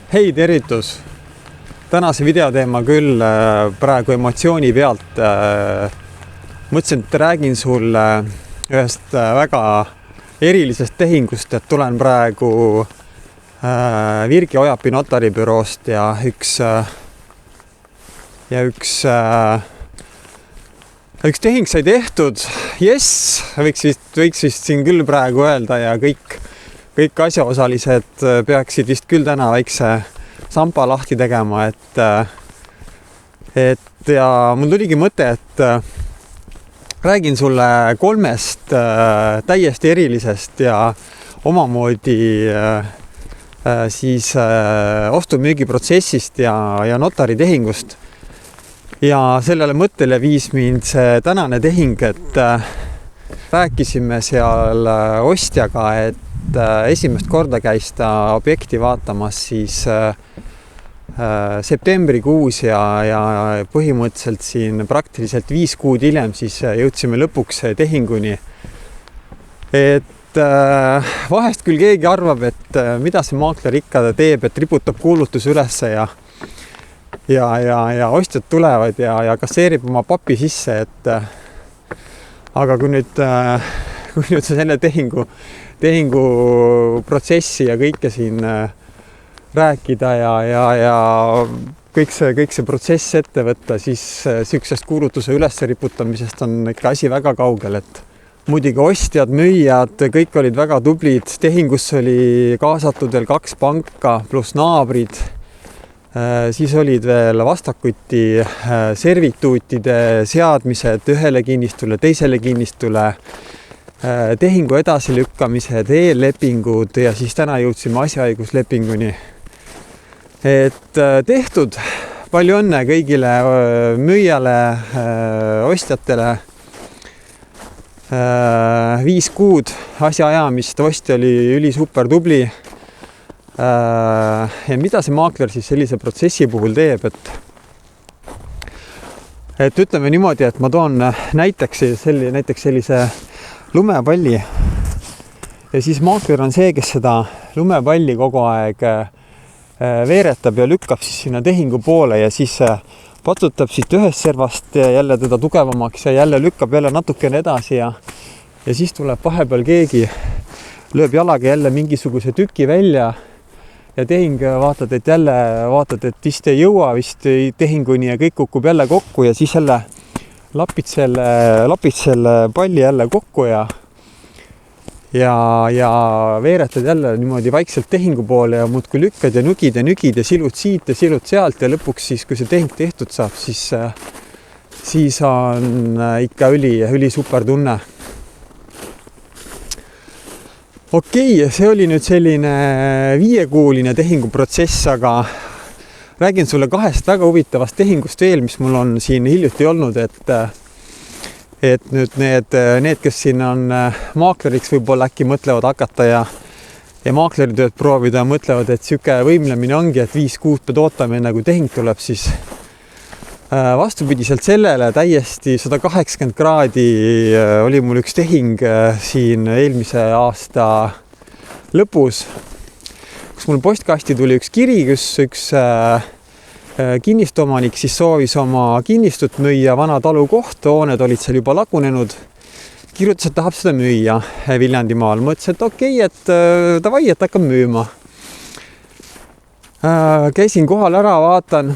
Hei, tervitus! Tänase videoteema küll praegu emotsiooni pealt. Mõtlesin, et räägin sulle ühest väga erilisest tehingust, et tulen praegu Virgi Ojapi notaribüroost ja üks tehing sai tehtud. Yes, võiks vist siin küll praegu öelda ja kõik asjaosalised peaksid vist küll täna väikse sampa lahti tegema, et ja mul tuligi mõte, et räägin sulle 3 täiesti erilisest ja omamoodi siis ostu-müügiprotsessist ja notaritehingust. Ja sellele mõttele viis mind see tänane tehing, et rääkisime seal ostjaga, et esimest korda käis ta objekti vaatamas siis septembrikuus ja põhimõtteliselt siin praktiliselt 5 kuud hiljem siis jõudsime lõpuks tehinguni. Et vahest küll keegi arvab, et mida see maakler ikka teeb, et riputab kuulutuse ülesse ja ostjad tulevad ja kasseerib oma papi sisse, aga kui nüüd selle tehingu protsessi ja kõike siin rääkida ja kõik see protsess ette võtta, siis sihukesest kuulutuse üles riputamisest on ikka asi väga kaugel, et muidugi ostjad, müüjad, kõik olid väga tublid. Tehingusse oli kaasatud veel 2 panka pluss naabrid. Siis olid veel vastakuti servituutide seadmised ühele kinnistule, teisele kinnistule, tehingu edasilükkamised, eellepingud ja siis täna jõudsime asjaõiguslepinguni. Et tehtud, palju õnne kõigile müüjale, ostjatele. 5 kuud asjaajamist, ostja oli üli super tubli. Ja mida see maakler siis sellise protsessi puhul teeb, et ütleme niimoodi, et ma toon näiteks sellise lumepalli ja siis maakler on see, kes seda lumepalli kogu aeg veeretab ja lükkab siis sinna tehingu poole ja siis patsutab siit ühest servast jälle teda tugevamaks ja jälle lükkab jälle natukene edasi ja siis tuleb vahepeal keegi, lööb jalaga jälle mingisuguse tüki välja ja tehing vaatad, et vist ei jõua vist tehinguni ja kõik kukub jälle kokku ja siis jälle lapid selle palli jälle kokku ja veeretad jälle niimoodi vaikselt tehingu poole ja muudkui lükkad ja nügid ja silud siit ja silud sealt ja lõpuks siis, kui see tehing tehtud saab, siis on ikka üli super tunne. Okei, see oli nüüd selline 5-kuuline tehinguprotsess, aga räägin sulle 2 väga huvitavast tehingust veel, mis mul on siin hiljuti olnud, et nüüd need, kes siin on maakleriks võib-olla äkki mõtlevad hakata ja maakleritööd proovida ja mõtlevad, et sihuke võimlemine ongi, et 5 kuud pead ootama, enne kui tehing tuleb, siis vastupidiselt sellele täiesti 180 kraadi oli mul üks tehing siin eelmise aasta lõpus, kus mul postkasti tuli üks kiri, kus üks kinnistuomanik siis soovis oma kinnistut müüa, vana talukoht, hooned olid seal juba lagunenud, kirjutas, et tahab seda müüa Viljandimaal. Mõtlesin, et okei, et davai, et hakkab müüma. Käisin kohal ära, vaatan.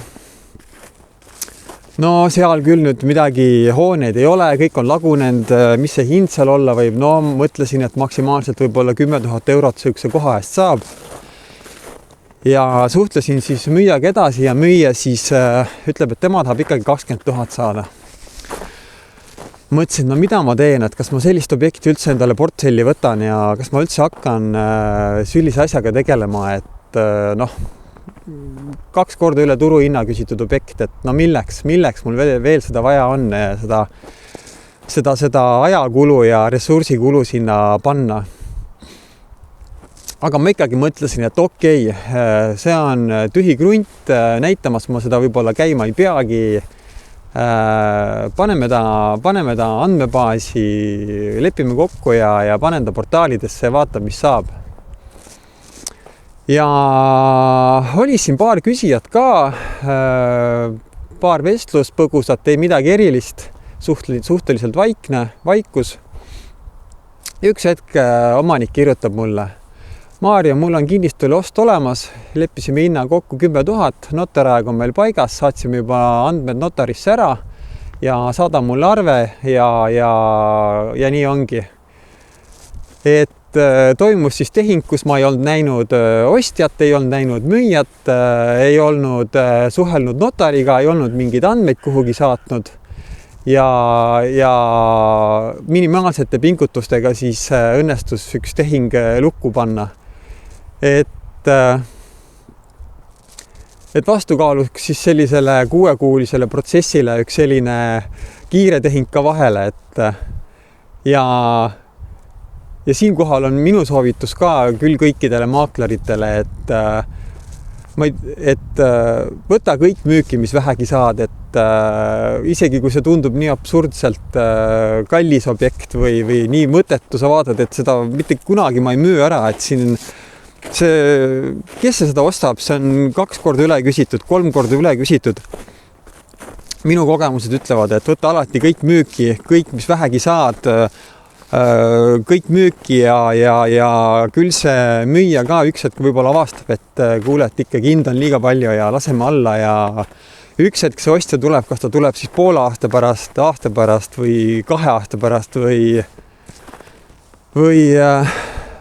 No seal küll nüüd midagi, hooneid ei ole, kõik on lagunenud, mis see hind seal olla võib. No mõtlesin, et maksimaalselt võib-olla 10 000 eurot sihukese koha eest saab. Ja suhtlesin siis müüjaga edasi ja müüja siis ütleb, et tema tahab ikkagi 20 000 saada. Mõtlesin, no mida ma teen, et kas ma sellist objekti üldse endale portfelli võtan ja kas ma üldse hakkan sellise asjaga tegelema, et 2 korda üle turuhinna küsitud objekt, et no milleks mul veel seda vaja on, seda ajakulu ja ressursikulu sinna panna. Aga ma ikkagi mõtlesin, et okei, see on tühi krunt, näitamas ma seda võib-olla käima ei peagi. Paneme ta andmebaasi, lepime kokku ja panen ta portaalidesse ja vaata, mis saab. ja oli siin paar küsijat ka, paar vestlust põgusat, ei midagi erilist, suhteliselt vaikus. Üks hetk omanik kirjutab mulle: Maarja, mul on kinnistule ost olemas, leppisime hinna kokku 10 000, notaraeg on meil paigas, saatsime juba andmed notarisse ära ja saada mulle arve ja nii ongi. Et toimus siis tehing, kus ma ei olnud näinud ostjat, ei olnud näinud müüjat, ei olnud suhelnud notariga, ei olnud mingeid andmeid kuhugi saatnud ja minimaalsete pingutustega siis õnnestus üks tehing lukku panna. Et vastukaaluks siis sellisele 6-kuulisele protsessile üks selline kiire tehing ka vahele, ja siinkohal on minu soovitus ka küll kõikidele maakleritele, et võta kõik müüki, mis vähegi saad, et isegi kui see tundub nii absurdselt kallis objekt või nii mõttetu, sa vaatad, et seda mitte kunagi ma ei müü ära, et siin kes seda ostab, see on 2 korda üle küsitud, 3 korda üle küsitud. Minu kogemused ütlevad, et võta alati kõik müüki, kõik, mis vähegi saad, kõik müüki ja küll see müüja ka üks hetk võib-olla avastab, et kuule, et ikkagi hind on liiga palju ja laseme alla ja üks hetk see ostja tuleb, kas ta tuleb siis poole aasta pärast või 2 aasta pärast või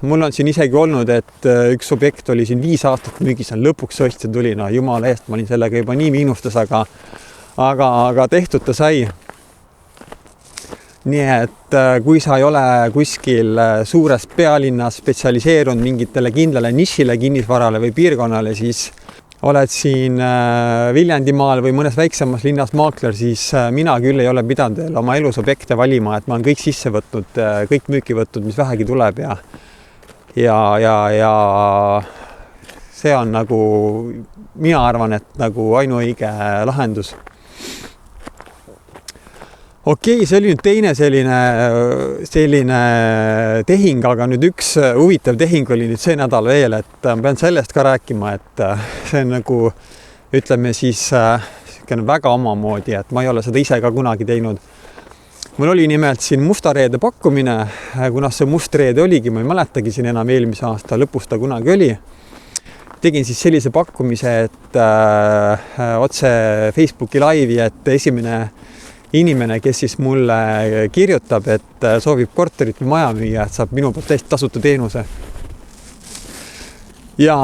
mul on siin isegi olnud, et üks objekt oli siin 5 aastat müügis, lõpuks ostja tuli, no jumala eest, ma olin sellega juba nii miinustes, aga tehtud ta sai. Nii et kui sa ei ole kuskil suures pealinnas spetsialiseerunud mingitele kindlale nišile, kinnisvarale või piirkonnale, siis oled siin Viljandimaal või mõnes väiksemas linnas maakler, siis mina küll ei ole pidanud oma elus objekte valima, et ma olen kõik sisse võtnud, kõik müüki võtnud, mis vähegi tuleb ja see on nagu, mina arvan, et nagu ainuõige lahendus. Okei, see oli nüüd teine selline tehing, aga nüüd üks huvitav tehing oli nüüd see nädal veel, et ma pean sellest ka rääkima, et see on nagu, ütleme siis väga omamoodi, et ma ei ole seda ise ka kunagi teinud. Mul oli nimelt siin musta reede pakkumine, kuna see must reede oligi, ma ei mäletagi siin enam eelmise aasta lõpus ta kunagi oli. Tegin siis sellise pakkumise, et otse Facebooki laivi, et esimene inimene, kes siis mulle kirjutab, et soovib korterit või maja müüa, et saab minu poolt täiesti tasuta teenuse. Ja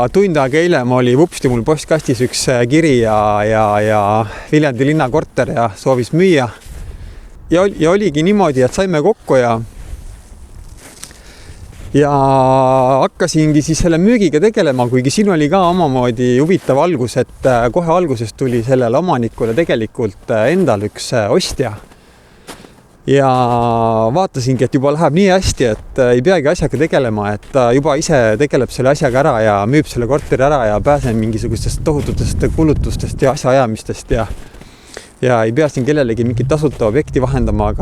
tund aega hiljem oli vupsti mul postkastis üks kiri ja Viljandi linnakorter ja soovis müüa. Ja oligi niimoodi, et saime kokku ja hakkasingi siis selle müügiga tegelema, kuigi siin oli ka omamoodi huvitav algus, et kohe alguses tuli sellele omanikule tegelikult endal üks ostja. Ja vaatasingi, et juba läheb nii hästi, et ei peagi asjaga tegelema, et ta juba ise tegeleb selle asjaga ära ja müüb selle korteri ära ja pääsen mingisugustest tohututest kulutustest ja asjaajamistest ja ei pea siin kellelegi mingit tasuta objekti vahendama,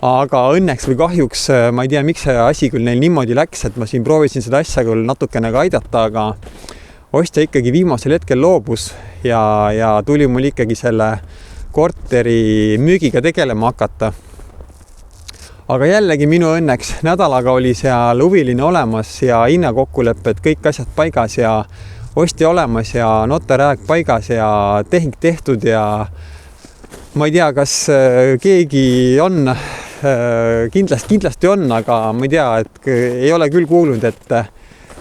aga õnneks või kahjuks, ma ei tea, miks see asi küll neil niimoodi läks, et ma siin proovisin seda asja küll natukene ka aidata, aga ostja ikkagi viimasel hetkel loobus ja tuli mul ikkagi selle korteri müügiga tegelema hakata. Aga jällegi minu õnneks nädalaga oli seal huviline olemas ja hinnakokkulepped, kõik asjad paigas ja ostja olemas ja notarääg paigas ja tehing tehtud ja ma ei tea, kas keegi on, kindlasti on, aga ma ei tea, et ei ole küll kuulnud, et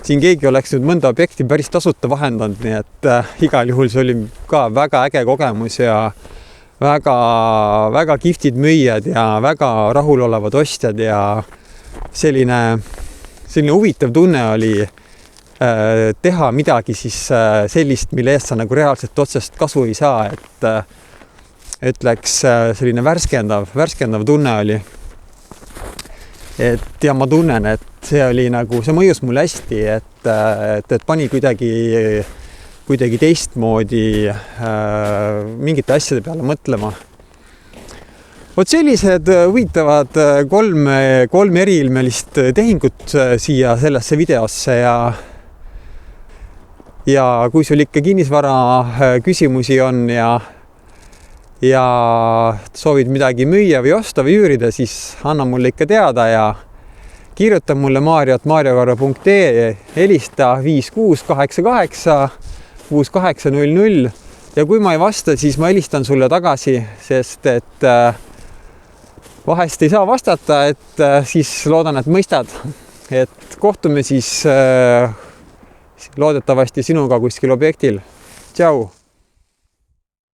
siin keegi oleks nüüd mõnda objekti päris tasuta vahendanud, nii et igal juhul see oli ka väga äge kogemus ja väga kihvtid müüjad ja väga rahulolevad ostjad ja selline huvitav tunne oli teha midagi siis sellist, mille eest sa nagu reaalselt otsest kasu ei saa, et ütleks selline värskendav tunne oli. Et ja ma tunnen, et see oli nagu, see mõjus mulle hästi, et pani kuidagi teistmoodi mingite asjade peale mõtlema. vot sellised huvitavad kolm eriilmelist tehingut siia sellesse videosse ja kui sul ikka kinnisvara küsimusi on ja soovid midagi müüa või osta või üürida, siis anna mulle ikka teada ja kirjuta mulle mario@mariokaru.ee, helista 5688 6800 ja kui ma ei vasta, siis ma helistan sulle tagasi, sest et vahest ei saa vastata, et siis loodan, et mõistad, et kohtume siis loodetavasti sinuga kuskil objektil. Tšau!